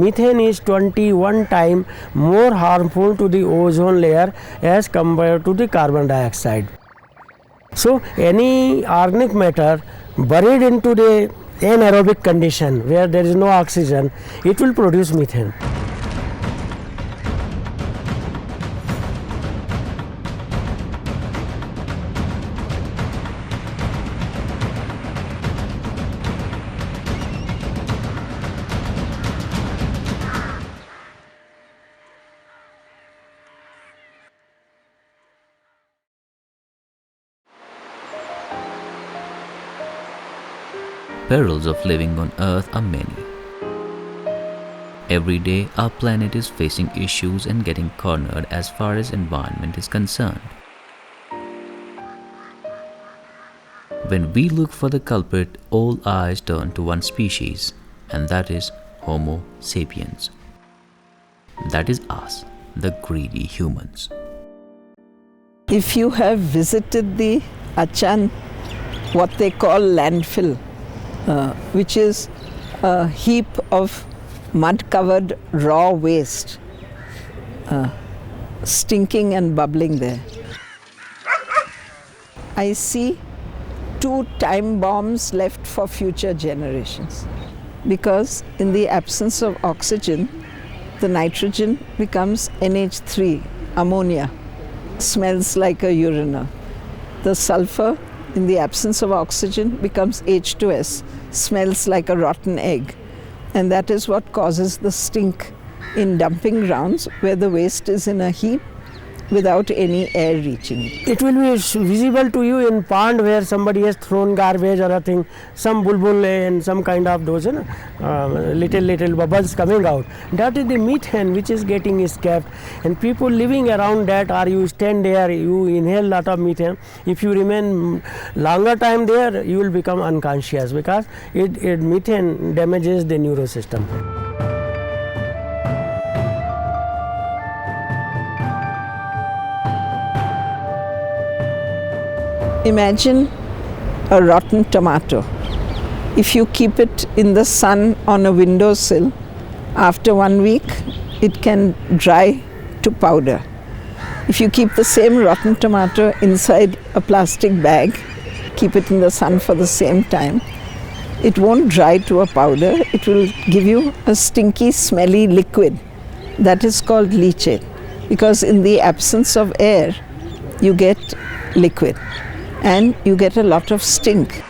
methane is 21 times more harmful to the ozone layer as compared to the carbon dioxide. So any organic matter buried into the anaerobic condition where there is no oxygen, it will produce methane. Perils of living on Earth are many. Every day, our planet is facing issues and getting cornered as far as environment is concerned. When we look for the culprit, all eyes turn to one species, and that is Homo sapiens. That is us, the greedy humans. If you have visited the Achan, what they call landfill, which is a heap of mud-covered raw waste, stinking and bubbling there. I see 2 time bombs left for future generations, because in the absence of oxygen, the nitrogen becomes NH3, ammonia, smells like a urinal. The sulfur, in the absence of oxygen, becomes H2S, smells like a rotten egg. And that is what causes the stink in dumping grounds where the waste is in a heap without any air reaching it. It will be visible to you in pond where somebody has thrown garbage or a thing, some bulbul and some kind of those little bubbles coming out. That is the methane which is getting escaped, and people living around that, or you stand there, you inhale lot of methane. If you remain longer time there, you will become unconscious, because methane damages the neurosystem. Imagine a rotten tomato. If you keep it in the sun on a windowsill, after 1 week, it can dry to powder. If you keep the same rotten tomato inside a plastic bag, keep it in the sun for the same time, it won't dry to a powder. It will give you a stinky, smelly liquid that is called leachate, because in the absence of air, you get liquid. And you get a lot of stink.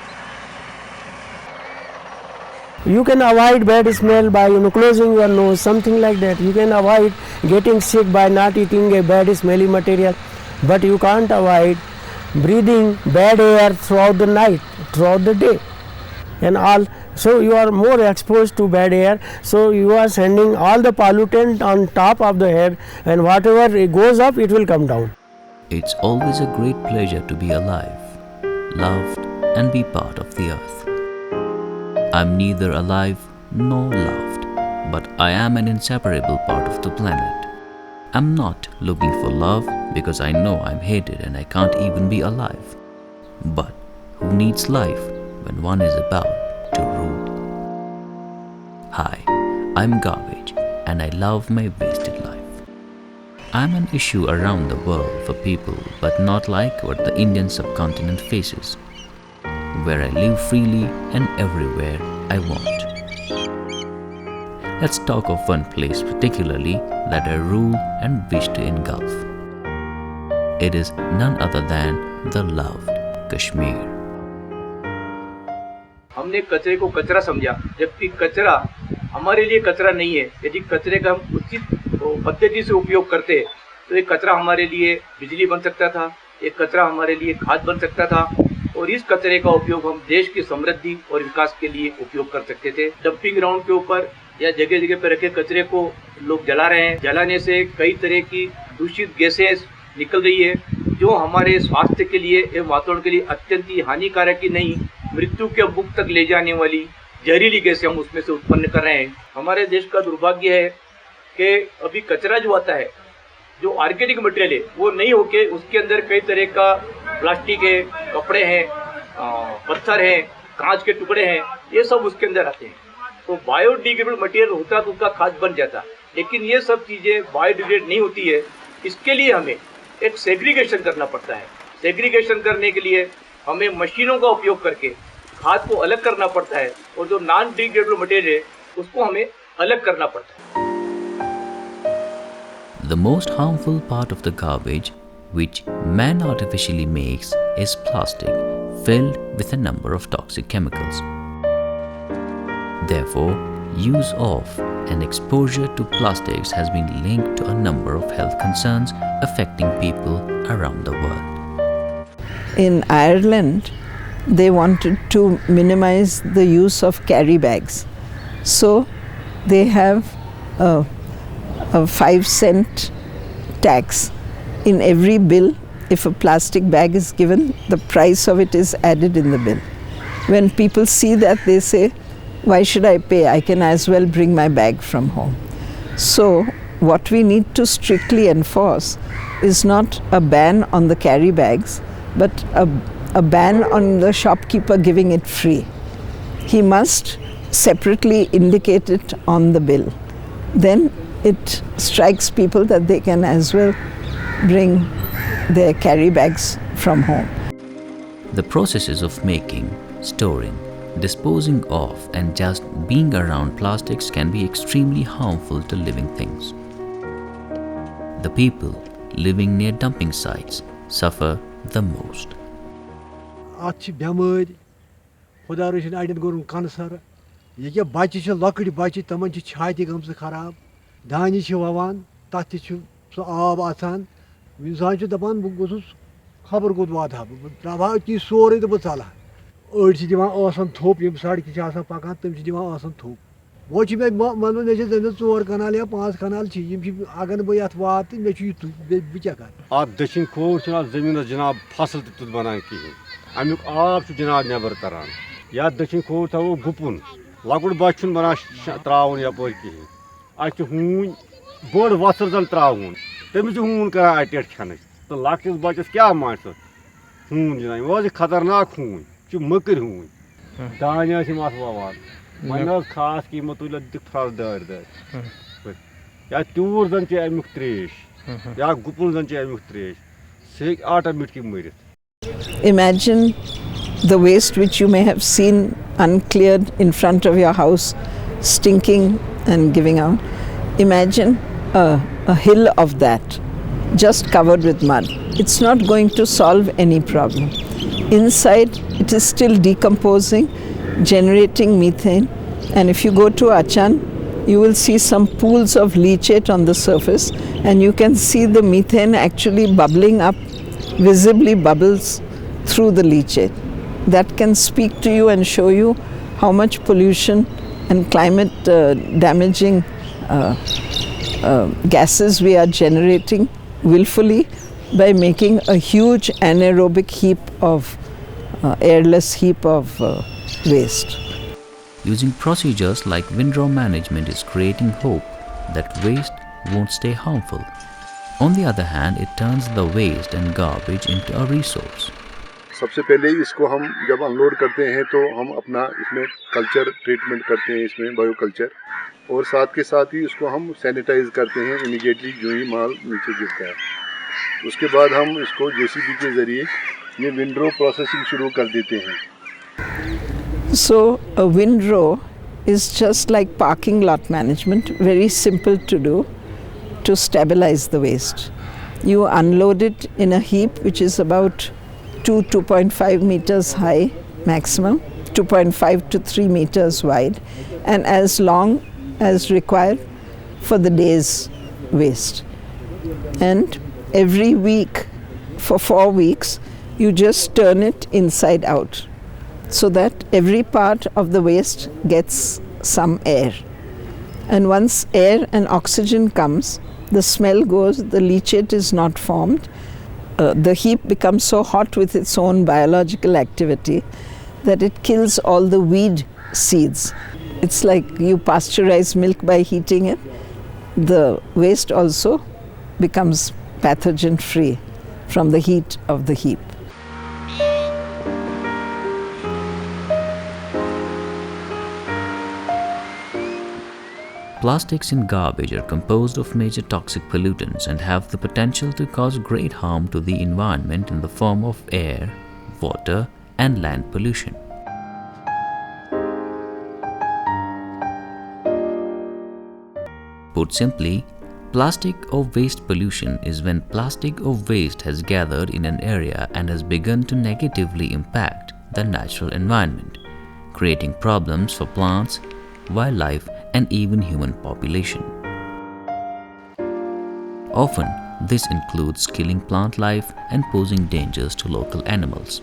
You can avoid bad smell by closing your nose, something like that. You can avoid getting sick by not eating a bad smelly material, but you can't avoid breathing bad air throughout the night, throughout the day, and all. So you are more exposed to bad air. So you are sending all the pollutant on top of the head, and whatever it goes up, it will come down. It's always a great pleasure to be alive, loved, and be part of the earth. I'm neither alive nor loved, but I am an inseparable part of the planet. I'm not looking for love because I know I'm hated and I can't even be alive. But who needs life when one is about to rule? Hi, I'm Garbage, and I love my wasted life. I'm an issue around the world for people, but not like what the Indian subcontinent faces, where I live freely and everywhere I want. Let's talk of one place particularly that I rule and wish to engulf. It is none other than the loved Kashmir. हमने कचरे को कचरा समझा, जबकि कचरा हमारे लिए कचरा नहीं है। यदि कचरे का हम उचित पद्धति से उपयोग करते तो ये कचरा हमारे लिए बिजली बन सकता था, ये कचरा हमारे लिए खाद बन सकता था, और इस कचरे का उपयोग हम देश की समृद्धि और विकास के लिए उपयोग कर सकते थे। डंपिंग ग्राउंड के ऊपर या जगह जगह पर रखे कचरे को लोग जला रहे हैं। जलाने से कई तरह की दूषित गैसें निकल रही है, जो हमारे स्वास्थ्य के लिए एवं वातावरण के लिए अत्यंत ही हानिकारक ही नहीं, मृत्यु के मुख तक ले जाने वाली जहरीली गैसें हम उसमें से उत्पन्न कर रहे हैं। हमारे देश का दुर्भाग्य है कि अभी कचरा जो आता है, जो ऑर्गेनिक मटेरियल है, वो नहीं होके उसके अंदर कई तरह का प्लास्टिक है, कपड़े हैं, पत्थर हैं, कांच के टुकड़े हैं, ये सब उसके अंदर आते हैं। तो बायोडिग्रेडेबल मटेरियल होता तो उसका खाद बन जाता, लेकिन ये सब चीज़ें बायोडिग्रेड नहीं होती है। इसके लिए हमें एक सेग्रीगेशन करना पड़ता है। सेग्रीगेशन करने के लिए हमें मशीनों का उपयोग करके खाद को अलग करना पड़ता है और जो नॉन डिग्रेडेबल मटेरियल है उसको हमें अलग करना पड़ता है। The most harmful part of the garbage which man artificially makes is plastic filled with a number of toxic chemicals. Therefore, use of and exposure to plastics has been linked to a number of health concerns affecting people around the world. In Ireland, they wanted to minimize the use of carry bags. So they have a 5-cent tax in every bill. If a plastic bag is given, the price of it is added in the bill. When people see that, they say, why should I pay? I can as well bring my bag from home. So what we need to strictly enforce is not a ban on the carry bags, but a ban on the shopkeeper giving it free. He must separately indicate it on the bill. Then it strikes people that they can as well bring their carry bags from home. The processes of making, storing, disposing of and just being around plastics can be extremely harmful to living things. The people living near dumping sites suffer the most. Atchi bemari, Khuda rachin aiden gorun cancer. Ye bachi che lakdi bachi taman chi chhaiti gamse kharab. Dani chi wawan, tati chi so aab atan. Insan chi dapan bu gosus khabar god wada. Trava ki sore de bacala. Öd chi divan asan thop yem sadi ki asan pakan tem chi divan asan thop. Wo chi me manu ne je zende 4 kanal ya 5 kanal chi yem chi agan bo yat wat me chi tu bicha kar. At dashin khor chuna zamin janab fasal tut banan ki. Amuk aab chu janab nebar taran. Ya dashin khor tha wo gupun. Lakud bachun bana traun ya por ki. Ach hun bod wasar zan traun. Temi chu hun kara atet khane. To lakis bachas kya manso. Hun janai wo je khatarnak hun. Chu makir hun. Danya si mas wawan. Manas khas ki matula dik fras dar dar. Ya tur zan che amuk tresh. Ya gupun zan che amuk tresh. Sek automate ki murit. Imagine the waste which you may have seen uncleared in front of your house, stinking and giving out. Imagine a hill of that, just covered with mud. It's not going to solve any problem. Inside, it is still decomposing, generating methane. And if you go to Achan, you will see some pools of leachate on the surface, and you can see the methane actually bubbling up, visibly bubbles through the leachate. That can speak to you and show you how much pollution and climate damaging gases we are generating willfully by making a huge anaerobic heap of airless heap of waste. Using procedures like Windrow management is creating hope that waste won't stay harmful. On the other hand, it turns the waste and garbage into a resource. सबसे पहले इसको हम जब unload करते हैं तो हम अपना इसमें कल्चर ट्रीटमेंट करते हैं, इसमें बायो कल्चर, और साथ के साथ ही इसको हम सैनिटाइज करते हैं इमीडिएटली जो ही माल नीचे गिरता है। उसके बाद हम इसको जेसीबी के ज़रिए ये विंड्रो प्रोसेसिंग शुरू कर देते हैं। So a windrow is just like parking lot management, very simple to do to stabilize the waste. You unload it in a heap which is about 2.5 meters high maximum, 2.5 to 3 meters wide, and as long as required for the day's waste. And every week for 4 weeks you just turn it inside out so that every part of the waste gets some air. And once air and oxygen comes, the smell goes, the leachate is not formed. The heap becomes so hot with its own biological activity that it kills all the weed seeds. It's like you pasteurize milk by heating it. The waste also becomes pathogen free from the heat of the heap. Plastics in garbage are composed of major toxic pollutants and have the potential to cause great harm to the environment in the form of air, water, and land pollution. Put simply, plastic or waste pollution is when plastic or waste has gathered in an area and has begun to negatively impact the natural environment, creating problems for plants, wildlife, and even human population. Often, this includes killing plant life and posing dangers to local animals.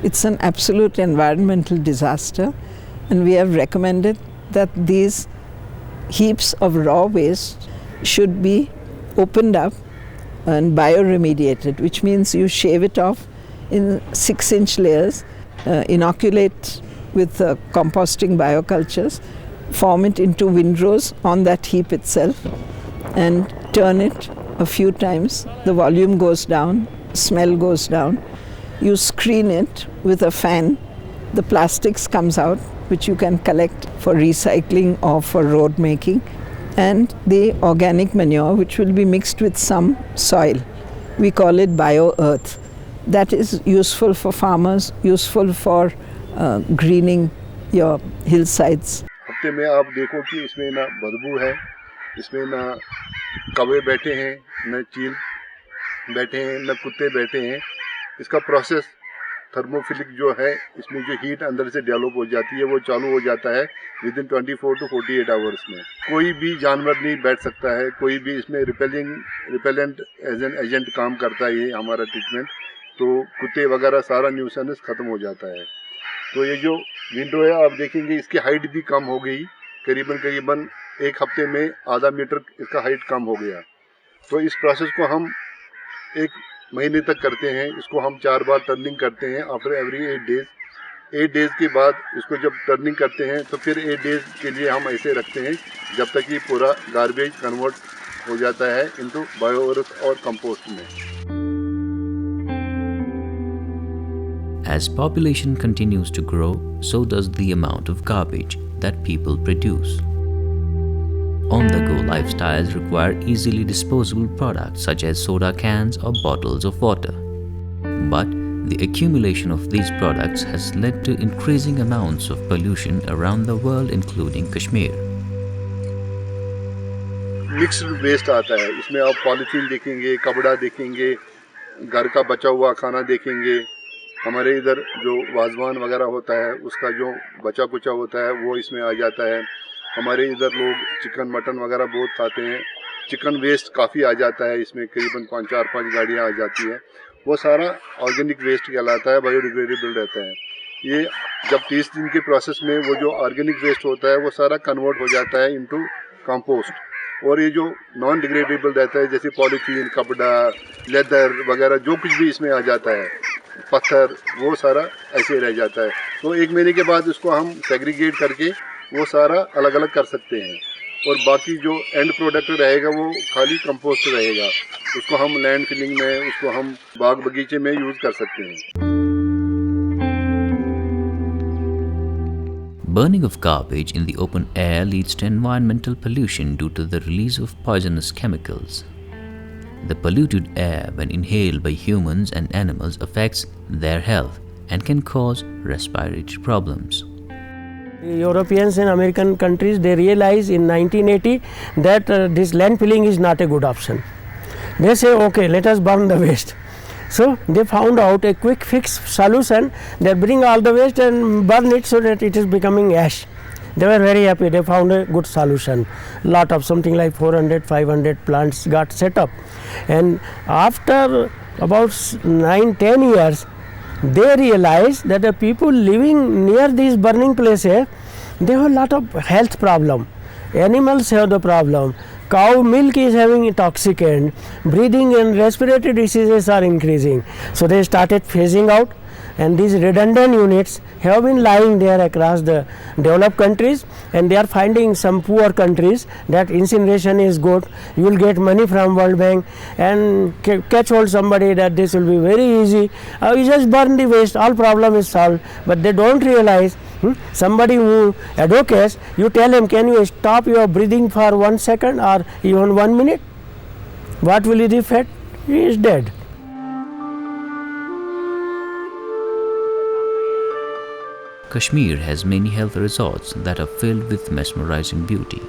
It's an absolute environmental disaster, and we have recommended that these heaps of raw waste should be opened up and bioremediated, which means you shave it off in 6-inch layers, inoculate with composting biocultures, form it into windrows on that heap itself, and turn it a few times. The volume goes down, smell goes down. You screen it with a fan. The plastics comes out, which you can collect for recycling or for road making, and the organic manure, which will be mixed with some soil. We call it bio-earth. That is useful for farmers, useful for greening your hillsides. हफ्ते में आप देखो कि इसमें ना बदबू है, इसमें ना कौवे बैठे हैं, न चील बैठे हैं, न कुत्ते बैठे हैं। इसका प्रोसेस थर्मोफिलिक जो है, इसमें जो हीट अंदर से डेवलप हो जाती है वो चालू हो जाता है विद इन 24 to 48 आवर्स में। कोई भी जानवर नहीं बैठ सकता है, कोई भी इसमें रिपेलेंट एज एन एजेंट काम करता है ये हमारा ट्रीटमेंट, तो कुत्ते वगैरह सारा न्यूसेंस खत्म हो जाता है। तो ये जो विंडो है आप देखेंगे इसकी हाइट भी कम हो गई, करीबन 1 हफ्ते में आधा मीटर इसका हाइट कम हो गया। तो इस प्रोसेस को हम 1 महीने तक करते हैं। इसको हम 4 बार टर्निंग करते हैं आफ्टर एवरी 8 डेज। 8 डेज के बाद इसको जब टर्निंग करते हैं तो फिर 8 डेज के लिए हम ऐसे रखते हैं जब तक ये पूरा गार्बेज कन्वर्ट हो जाता है इनटू बायोअर्थ और कंपोस्ट में। As population continues to grow, so does the amount of garbage that people produce. On-the-go lifestyles require easily disposable products such as soda cans or bottles of water. But the accumulation of these products has led to increasing amounts of pollution around the world, including Kashmir. Mixed waste आता है, इसमें आप polythene देखेंगे, कपड़ा देखेंगे, घर का बचा हुआ खाना देखेंगे। हमारे इधर जो वाजवान वगैरह होता है उसका जो बचा कुचा होता है वो इसमें आ जाता है। हमारे इधर लोग चिकन मटन वगैरह बहुत खाते हैं, चिकन वेस्ट काफ़ी आ जाता है इसमें, करीबन 4-5 गाड़ियाँ आ जाती हैं। वो सारा ऑर्गेनिक वेस्ट कहलाता है, बायोडिग्रेडेबल रहता है। ये जब 30 दिन के प्रोसेस में वो जो ऑर्गेनिक वेस्ट होता है वो सारा कन्वर्ट हो जाता है इनटू कंपोस्ट। और ये जो नॉन डिग्रेडेबल रहता है जैसे पॉलीथीन, कपड़ा, लेदर वगैरह जो कुछ भी इसमें आ जाता है, पत्थर, वो सारा ऐसे रह जाता है। तो 1 महीने के बाद इसको हम सेग्रीगेट करके वो सारा अलग अलग कर सकते हैं, और बाकी जो एंड प्रोडक्ट रहेगा वो खाली कंपोस्ट रहेगा। उसको हम लैंड फिलिंग में, उसको हम बाग बगीचे में यूज़ कर सकते हैं। Burning of garbage in the open air leads to environmental pollution due to the release of poisonous chemicals. The polluted air, when inhaled by humans and animals, affects their health and can cause respiratory problems. Europeans and American countries, they realized in 1980 that this landfilling is not a good option. They say, okay, let us burn the waste. So they found out a quick fix solution. They bring all the waste and burn it so that it is becoming ash. They were very happy. They found a good solution. Lot of something like 400-500 plants got set up. And after about 9-10 years, they realize that the people living near these burning places, they have a lot of health problem. Animals have the problem. Cow milk is having intoxicant. Breathing and respiratory diseases are increasing. So they started phasing out, and these redundant units have been lying there across the developed countries, and they are finding some poor countries that incineration is good. You will get money from World Bank and catch hold somebody that this will be very easy. You just burn the waste, all problem is solved. But they don't realize. Somebody who advocates, you tell him, can you stop your breathing for 1 second or even 1 minute? What will be the effect? He is dead. Kashmir has many health resorts that are filled with mesmerizing beauty.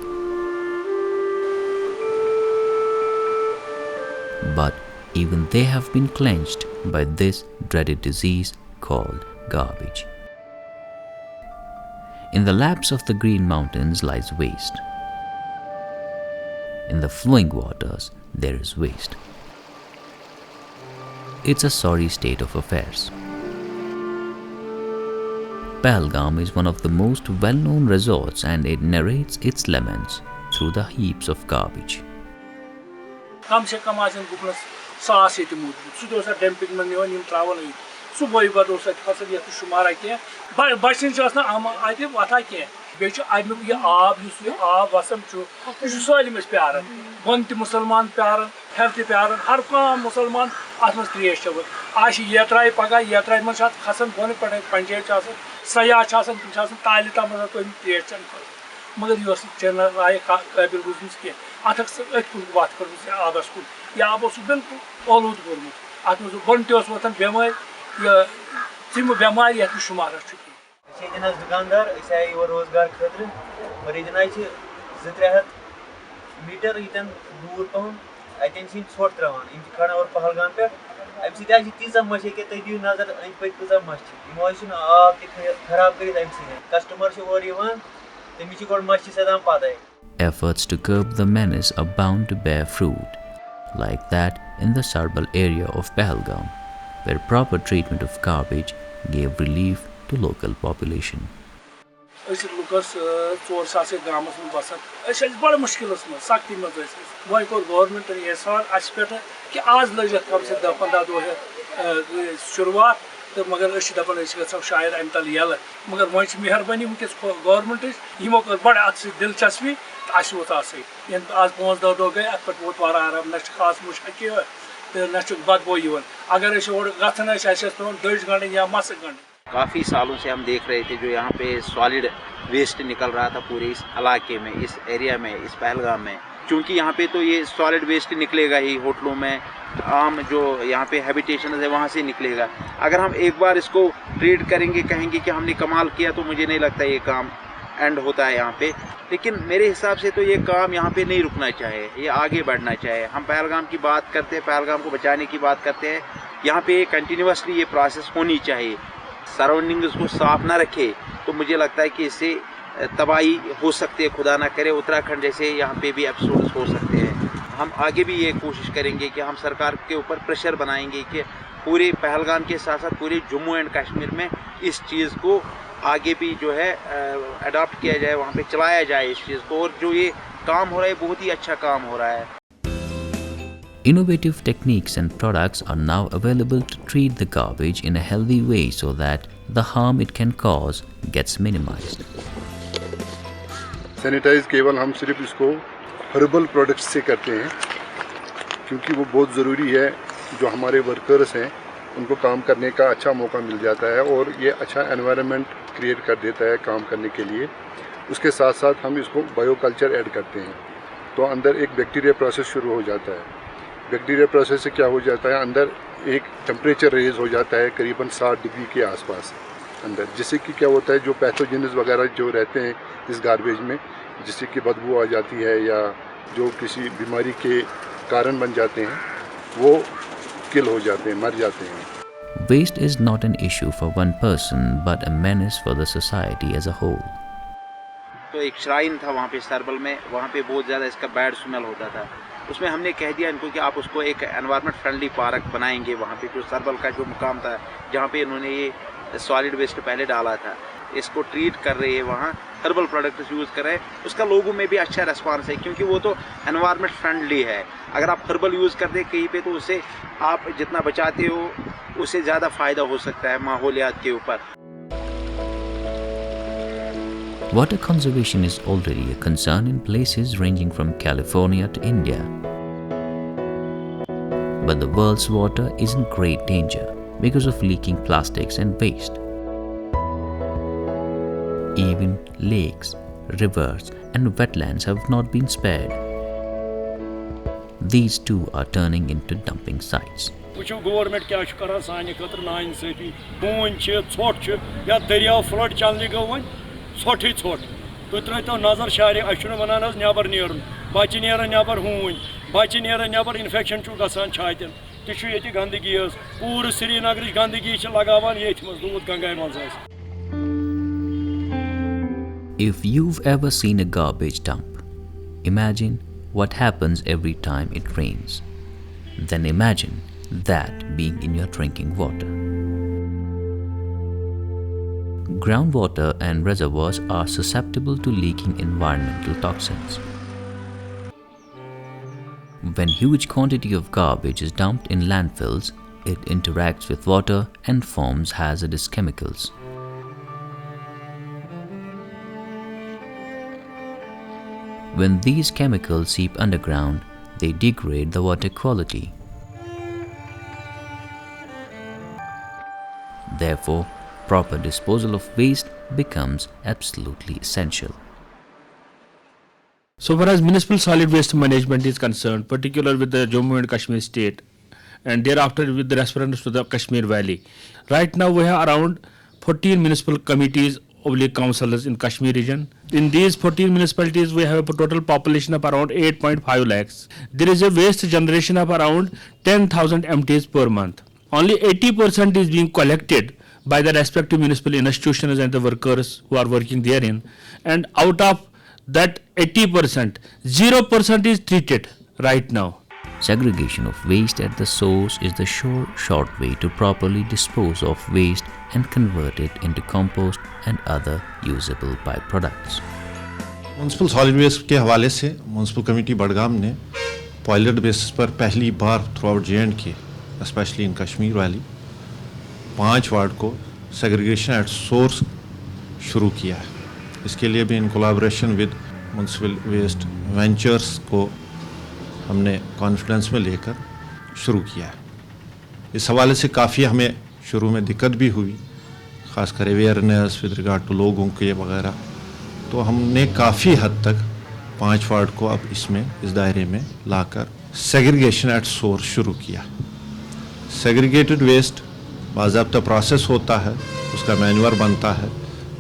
But even they have been cleansed by this dreaded disease called garbage. In the laps of the green mountains lies waste. In the flowing waters there is waste. It's a sorry state of affairs. Pahalgam is one of the most well-known resorts, and it narrates its laments through the heaps of garbage. कम से कम आज गुपनस 100 ये मूद सुदोसा dumping में निवन travel सु बोई बदोसा फसल ये शुमारा के बसिन आम अत वथा के बे अमुक यह आब आब वसन सालम प्यार बन त मुसलमान प्यार हेर त प्यार हर कह मुसलमान अत मज त्रेश आज येत्राय पगह येत्राय मज खसान बोन पे पंचायत सयाह तुम ताल तम त्रेश चन मगर यह चेन राय काबिल रूजम कह अत अथ कुन वत कर आबस कुन यह आब बिल्कुल आलूद कोर्मुत अत मज बन तन बेमार यह तम बेमार ये शुमार दुकानदार आए योर रोजगार खतर मगर ये 2-3 मीटर यन दूर पहन अतन ोट त्रावान खड़ा और पहलगाम पे अम सत तीजा मश कि तुम दिव नजर अंद पक कूचा मश आब खराब कर कस्टमर और तमिस गो मश सदान पता। Efforts to curb the menace are bound to bear fruit, like that in the Sarbal area of Pahalgam, where proper treatment of garbage gave relief to local population. लुकस 4 साल से गामस में बसान बड़ मुश्किल में सख्ती में वो कोर गवर्नमेंट एहसान अस पे कि आज लग कम से 10-15 दह शुरुआत तो मगर दपान गो शायद अम तल यल मगर वो मेहरबानी वनकस गवर्नमेंट यमो कर बड़ अत दिलचस्पी तो अस वो आज 5-10 दह गए अत पे वोत वार आराम न खास मुश्किल तो न बदबो यन अगर और गन पे दज गंड या मस गंड। काफ़ी सालों से हम देख रहे थे जो यहाँ पे सॉलिड वेस्ट निकल रहा था पूरे इस इलाके में, इस एरिया में, इस पहलगाम में। क्योंकि यहाँ पे तो ये सॉलिड वेस्ट निकलेगा ही, होटलों में, आम जो यहाँ पे हैबिटेशन है वहाँ से निकलेगा। अगर हम एक बार इसको ट्रीट करेंगे, कहेंगे कि हमने कमाल किया, तो मुझे नहीं लगता ये काम एंड होता है यहाँ पे। लेकिन मेरे हिसाब से तो ये काम यहाँ पे नहीं रुकना चाहिए, ये आगे बढ़ना चाहिए। हम पहलगाम की बात करते हैं, पहलगाम को बचाने की बात करते हैं, यहाँ पे कंटिन्यूसली ये प्रोसेस होनी चाहिए। सराउंडिंग्स को साफ ना रखे तो मुझे लगता है कि इससे तबाही हो सकती है, खुदा ना करे उत्तराखंड जैसे यहाँ पे भी एपिसोड्स हो सकते हैं। हम आगे भी ये कोशिश करेंगे कि हम सरकार के ऊपर प्रेशर बनाएंगे कि पूरे पहलगाम के साथ साथ पूरे जम्मू एंड कश्मीर में इस चीज़ को आगे भी जो है अडॉप्ट किया जाए, वहाँ पे चलाया जाए इस चीज़ को। और जो ये काम हो रहा है बहुत ही अच्छा काम हो रहा है। Innovative techniques and products are now available to treat the garbage in a healthy way so that the harm it can cause gets minimized. Sanitize केवल हम सिर्फ इसको हर्बल प्रोडक्ट्स से करते हैं, क्योंकि वो बहुत ज़रूरी है। जो हमारे वर्कर्स हैं उनको काम करने का अच्छा मौका मिल जाता है और ये अच्छा एनवायरनमेंट क्रिएट कर देता है काम करने के लिए। उसके साथ साथ हम इसको बायोकल्चर ऐड करते हैं, तो अंदर एक बैक्टीरिया प्रोसेस शुरू हो जाता है। बैक्टीरिया प्रोसेस से क्या हो जाता है, अंदर एक टेम्परेचर रेज हो जाता है करीबन 60 डिग्री के आसपास अंदर, जिससे कि क्या होता है जो पैथोजेन्स वगैरह जो रहते हैं इस गार्बेज में, जिससे कि बदबू आ जाती है या जो किसी बीमारी के कारण बन जाते हैं, वो किल हो जाते हैं, मर जाते हैं। Waste is not an issue for one person but a menace for the society as a whole. तो एक श्राइन था वहाँ पे सरबल में, वहाँ पे बहुत ज़्यादा इसका बैड स्मेल होता था। उसमें हमने कह दिया इनको कि आप उसको एक एनवायरनमेंट फ्रेंडली पार्क बनाएंगे। वहाँ पे जो सरबल का जो मुकाम था जहाँ पे इन्होंने ये सॉलिड वेस्ट पहले डाला था, इसको ट्रीट कर रहे हैं, वहाँ हर्बल प्रोडक्ट्स यूज़ कर रहे हैं। उसका लोगों में भी अच्छा रिस्पांस है क्योंकि वो तो एनवायरनमेंट फ्रेंडली है। अगर आप हर्बल यूज़ करते हैं कहीं पे तो उससे आप जितना बचाते हो उससे ज़्यादा फ़ायदा हो सकता है माहौलियात के ऊपर। Water conservation is already a concern in places ranging from California to India. But the world's water is in great danger because of leaking plastics and waste. Even lakes, rivers, and wetlands have not been spared. These too are turning into dumping sites. वुचो government क्या कर सानि खतर nine सती बून ोट या दरिया flood चलने go one ोट तुम throw नजर शारे अ वनान नबर नीरन बच्चे नीरान नबर हून बच्चे नीरान नबर इन्फेक्शन गसान छातन तह गंदगी पूरे श्रीनगर गंदगी लगान ये दूध गंगाई मज। If you've ever seen a garbage dump, imagine what happens every time it rains. Then imagine that being in your drinking water. Groundwater and reservoirs are susceptible to leaking environmental toxins. When huge quantity of garbage is dumped in landfills, it interacts with water and forms hazardous chemicals. When these chemicals seep underground, they degrade the water quality. Therefore, proper disposal of waste becomes absolutely essential. So far as municipal solid waste management is concerned, particularly with the Jammu and Kashmir state, and thereafter with the reference to the Kashmir Valley, right now we have around 14 municipal committees councils in Kashmir region. In these 14 municipalities, we have a total population of around 8.5 lakhs. There is a waste generation of around 10,000 empties per month. Only 80% is being collected by the respective municipal institutions and the workers who are working therein. And out of that 80%, 0% is treated right now. Segregation of waste at the source is the sure, short way to properly dispose of waste and convert it into compost and other usable byproducts. Municipal solid waste के हवाले से municipal committee Budgam ने pilot basis पर पहली बार throughout J&K, specially in Kashmir valley, 5 ward को segregation at source शुरू किया है। इसके लिए भी in collaboration with municipal waste ventures को हमने कॉन्फिडेंस में लेकर शुरू किया है। इस हवाले से काफ़ी हमें शुरू में दिक्कत भी हुई, ख़ासकर अवेयरनेस विद रिगार्ड टू लोगों के वगैरह, तो हमने काफ़ी हद तक 5 वार्ड को अब इसमें इस दायरे में लाकर सेग्रीगेशन एट सोर्स शुरू किया। सेग्रीगेटेड वेस्ट बाज़ाब्ता प्रोसेस होता है, उसका मैन्यूअर बनता है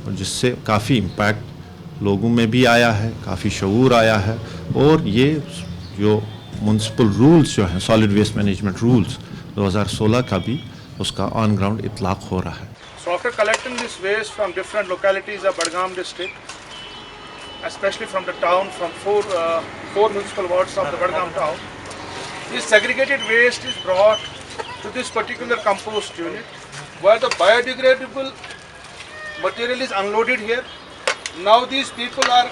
और जिससे काफ़ी इम्पैक्ट लोगों में भी आया है, काफ़ी शऊर आया है और ये जो म्यूनसिपल रूल्स जो हैं सॉलिड वेस्ट मैनेजमेंट रूल्स 2016 का भी उसका ऑन ग्राउंड इतलाक हो रहा है। So after collecting this waste from different localities of Badgam district, especially from the town, from four municipal wards of the Badgam town, this segregated waste is brought to this particular compost unit where the biodegradable material is unloaded here. Now these people are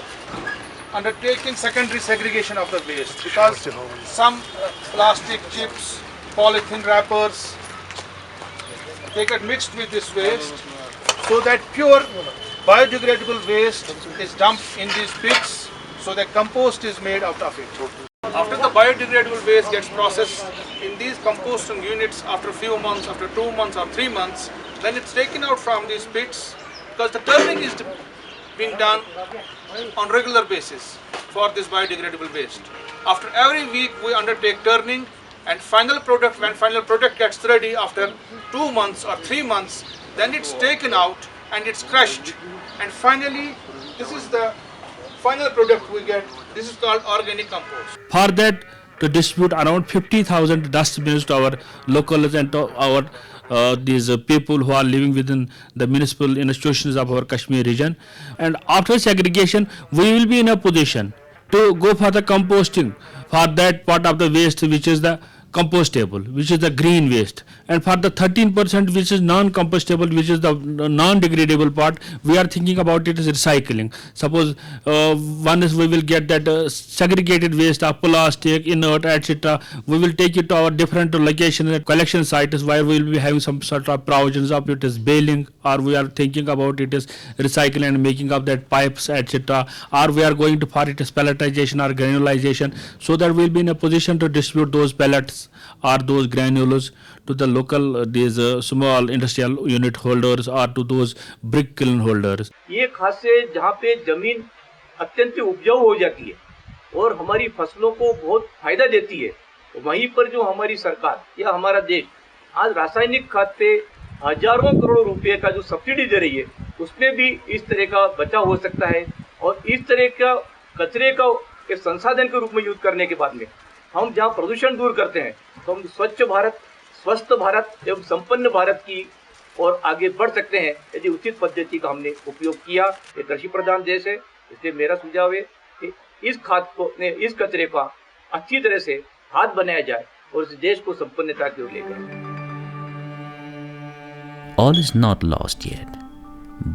undertaking secondary segregation of the waste because some plastic chips, polythene wrappers, they get mixed with this waste, so that pure biodegradable waste is dumped in these pits, so that compost is made out of it. After the biodegradable waste gets processed in these composting units after a few months, after 2 months or 3 months, then it's taken out from these pits because the turning is being done on regular basis for this biodegradable waste. After every week we undertake turning, and final product, when final product gets ready after 2 months or 3 months, then it's taken out and it's crushed, and finally this is the final product we get. This is called organic compost. For that, to distribute around 50,000 dustbins to our locals and to our these people who are living within the municipal institutions of our Kashmir region. And after segregation, we will be in a position to go for the composting for that part of the waste which is the compostable, which is the green waste, and for the 13% which is non-compostable, which is the non-degradable part, we are thinking about it as recycling. Suppose one is we will get that segregated waste of plastic, inert, etc. We will take it to our different location and collection sites where we will be having some sort of provisions of it is baling, or we are thinking about it is recycling and making of that pipes, etc. Or we are going to for it is pelletization or granulization, so that we will be in a position to distribute those pellets or those granules to the local these small industrial unit holders or to those brick kiln holders. ये खास से जहाँ पे जमीन अत्यंत उपजाऊ हो जाती है और हमारी फसलों को बहुत फायदा देती है, वहीं पर जो हमारी सरकार या हमारा देश आज रासायनिक खाद पे हजारों करोड़ रुपए का जो सब्सिडी दे रही है, उसमें भी इस तरह का बचाव हो सकता है। और इस तरह का कचरे का एक संसाधन के रूप में यूज करने के बाद में हम जहाँ प्रदूषण दूर करते हैं, तो हम स्वच्छ भारत, स्वस्थ भारत एवं संपन्न भारत की और आगे बढ़ सकते हैं यदि उचित पद्धति का हमने उपयोग किया। ये कृषि प्रधान देश है, इसलिए मेरा सुझाव है कि इस खाद को, इस कचरे का अच्छी तरह से खाद बनाया जाए और इस देश को संपन्नता की ओर ले जाए। All is not lost yet,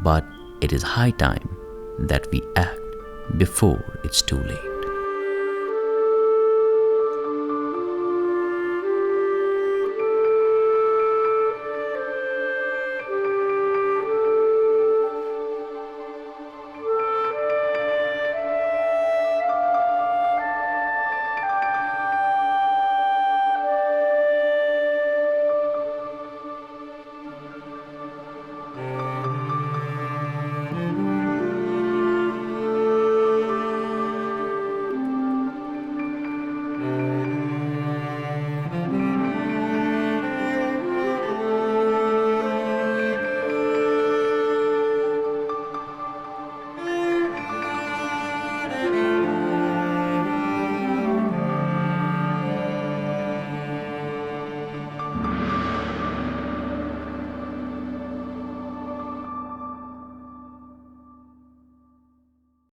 but it is high time that we act before it's too late.